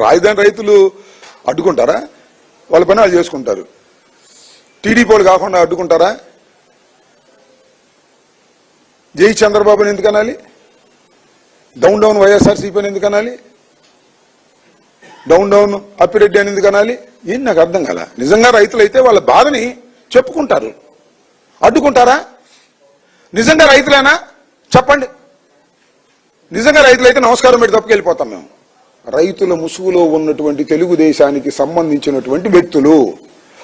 రాజధాని రైతులు అడ్డుకుంటారా? వాళ్ళ పని వాళ్ళు చేసుకుంటారు. టీడీపీ వాళ్ళు కాకుండా అడ్డుకుంటారా? జై చంద్రబాబుని ఎందుకు అనాలి? డౌన్ డౌన్ వైఎస్ఆర్సీపీ అని ఎందుకు అనాలి? డౌన్ డౌన్ అప్పిరెడ్డి అని ఎందుకు అనాలి? ఏం నాకు అర్థం కాల. నిజంగా రైతులైతే వాళ్ళ బాధని చెప్పుకుంటారు, అడ్డుకుంటారా? నిజంగా రైతులేనా చెప్పండి. నిజంగా రైతులైతే నమస్కారం పెట్టి తప్పుకెళ్ళిపోతాం మేము. రైతుల ముసుగులో ఉన్నటువంటి తెలుగుదేశానికి సంబంధించినటువంటి వ్యక్తులు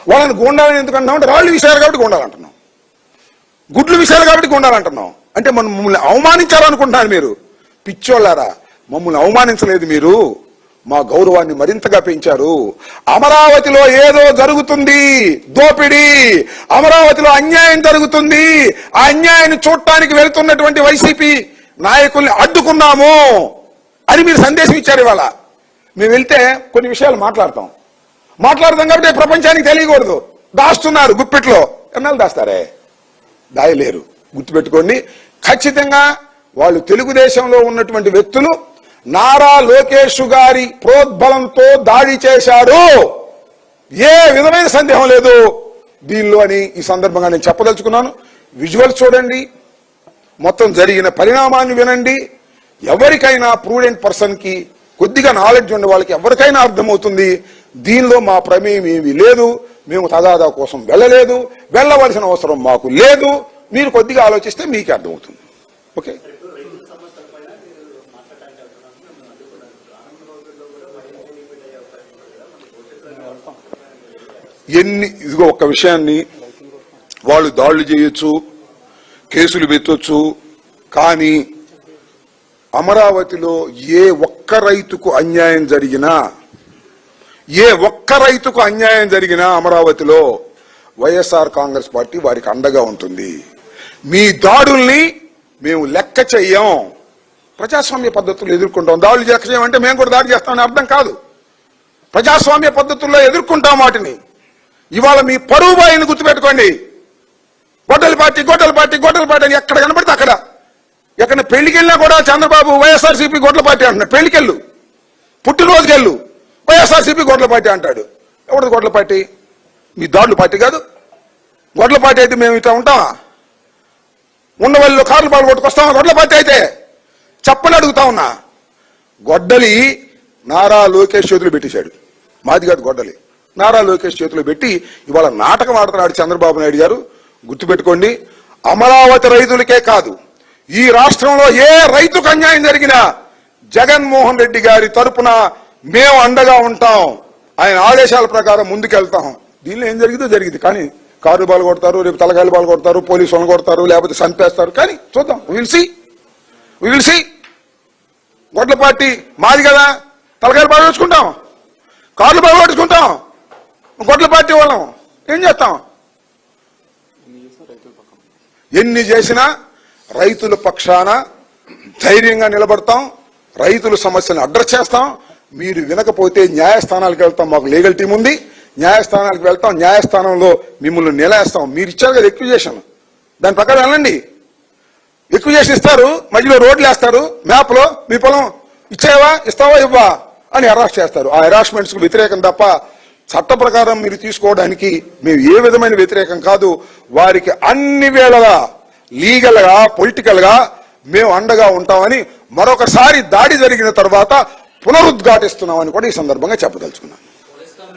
వాళ్ళని గూండాలని ఎందుకు అంటున్నాం అంటే రాళ్ళు విషయాలు కాబట్టి గూండాలంటున్నాం, గుడ్లు విషయాలు కాబట్టి గూండాలంటున్నాం. అంటే మనం మమ్మల్ని అవమానించాలనుకుంటున్నారు మీరు. పిచ్చోళ్ళారా, మమ్మల్ని అవమానించలేదు మీరు, మా గౌరవాన్ని మరింతగా పెంచారు. అమరావతిలో ఏదో జరుగుతుంది, దోపిడీ, అమరావతిలో అన్యాయం జరుగుతుంది. ఆ అన్యాయాన్ని చూడటానికి వెళ్తున్నటువంటి వైసీపీ నాయకుల్ని అడ్డుకున్నాము అని మీరు సందేశం ఇచ్చారు. ఇవాళ మేము వెళ్తే కొన్ని విషయాలు మాట్లాడతాం కాబట్టి ప్రపంచానికి తెలియకూడదు. దాస్తున్నారు గుప్పెట్లో. ఎన్నాళ్ళు దాస్తారే? దాయలేరు. గుర్తుపెట్టుకోండి. ఖచ్చితంగా వాళ్ళు తెలుగుదేశంలో ఉన్నటువంటి వ్యక్తులు నారా లోకేష్ గారి ప్రోద్బలంతో దాడి చేశారు, ఏ విధమైన సందేహం లేదు దీనిలో అని ఈ సందర్భంగా నేను చెప్పదలుచుకున్నాను. విజువల్స్ చూడండి, మొత్తం జరిగిన పరిణామాన్ని వినండి. ఎవరికైనా ప్రూడెంట్ పర్సన్ కి, కొద్దిగా నాలెడ్జ్ ఉన్న వాళ్ళకి ఎవరికైనా అర్థమవుతుంది దీనిలో మా ప్రమేయం ఏమీ లేదు, మేము తగాదా కోసం వెళ్ళలేదు, వెళ్ళవలసిన అవసరం మాకు లేదు. మీరు కొద్దిగా ఆలోచిస్తే మీకే అర్థమవుతుంది. ఓకే, ఇదిగో ఒక్క విషయాన్ని, వాళ్ళు దాడులు చేయొచ్చు, కేసులు పెట్టొచ్చు, కానీ అమరావతిలో ఏ ఒక్క రైతుకు అన్యాయం జరిగినా అమరావతిలో వైఎస్ఆర్ కాంగ్రెస్ పార్టీ వారికి అండగా ఉంటుంది. మీ దాడుల్ని మేము లెక్క చెయ్యం. ప్రజాస్వామ్య పద్ధతుల్లో ఎదుర్కొంటాం. దాడులు లెక్క చేయమంటే మేము కూడా దాడి చేస్తామని అర్థం కాదు. ప్రజాస్వామ్య పద్ధతుల్లో ఎదుర్కొంటాం వాటిని. ఇవాళ మీ పరువు బాయిని గుర్తుపెట్టుకోండి. గొడ్డల పార్టీ అని ఎక్కడ కనబడితే అక్కడ, ఎక్కడ పెళ్లికి వెళ్ళినా కూడా చంద్రబాబు వైఎస్ఆర్సీపీ గొడ్ల పార్టీ అంటున్నాడు. పెళ్లికెళ్ళు, పుట్టినరోజుకెళ్ళు, వైఎస్ఆర్సీపీ గొడ్ల పార్టీ అంటాడు. ఎవరిది గొడ్ల పార్టీ? మీ దాడుల పార్టీ కాదు. గొడ్ల పార్టీ అయితే మేము ఇట్లా ఉంటామా? ఉండవల్లిలో కార్లు పాలు కొట్టుకొస్తామా? గొడ్ల పార్టీ అయితే చెప్పని అడుగుతా ఉన్నా. గొడ్డలి నారా లోకేష్ చేతులు పెట్టేశాడు. మాది కాదు గొడ్డలి, నారా లోకేష్ చేతులు పెట్టి ఇవాళ నాటకం ఆడుతున్నాడు చంద్రబాబు నాయుడు గారు. గుర్తుపెట్టుకోండి. అమరావతి రైతులకే కాదు, ఈ రాష్ట్రంలో ఏ రైతుకు అన్యాయం జరిగినా జగన్మోహన్ రెడ్డి గారి తరపున మేము అండగా ఉంటాం. ఆయన ఆదేశాల ప్రకారం ముందుకెళ్తాం. దీనిలో ఏం జరిగింది కానీ కారు బాలు కొడతారు, రేపు తలకాయలు బాలు కొడతారు, పోలీసు వాళ్ళని కొడతారు, లేకపోతే చంపేస్తారు. కానీ చూద్దాం, విల్ సి. గొడ్ల పార్టీ మాది కదా, తలకాయలు బాగా వేసుకుంటాం, కార్లు బాగా కొట్టుకుంటాం. గొడ్ల పార్టీ వాళ్ళం ఏం చేస్తాం? ఎన్ని చేసినా రైతుల పక్షాన ధైర్యంగా నిలబడతాం, రైతుల సమస్యలను అడ్రస్ చేస్తాం. మీరు వినకపోతే న్యాయస్థానాలకు వెళ్తాం, మాకు లీగల్ టీం ఉంది, న్యాయస్థానాలకు వెళ్తాం, న్యాయస్థానంలో మిమ్మల్ని నిలయేస్తాం. మీరు ఇచ్చారు కదా ఎక్విజేషన్, దాని ప్రకారం వెళ్ళండి. ఎక్విజేషన్ ఇస్తారు, మధ్యలో రోడ్లు వేస్తారు, మ్యాప్లో మీ పొలం ఇస్తావా ఇవ్వా అని అరెస్ట్ చేస్తారు. ఆ హెరాస్మెంట్స్ కు వ్యతిరేకం తప్ప చట్ట ప్రకారం మీరు తీసుకోవడానికి మేము ఏ విధమైన వ్యతిరేకం కాదు. వారికి అన్ని వేళలా లీగల్ గా, పొలిటికల్ గా మేము అండగా ఉంటామని మరొకసారి దాడి జరిగిన తర్వాత పునరుద్ఘాటిస్తున్నామని కూడా ఈ సందర్భంగా చెప్పదలుచుకున్నాను.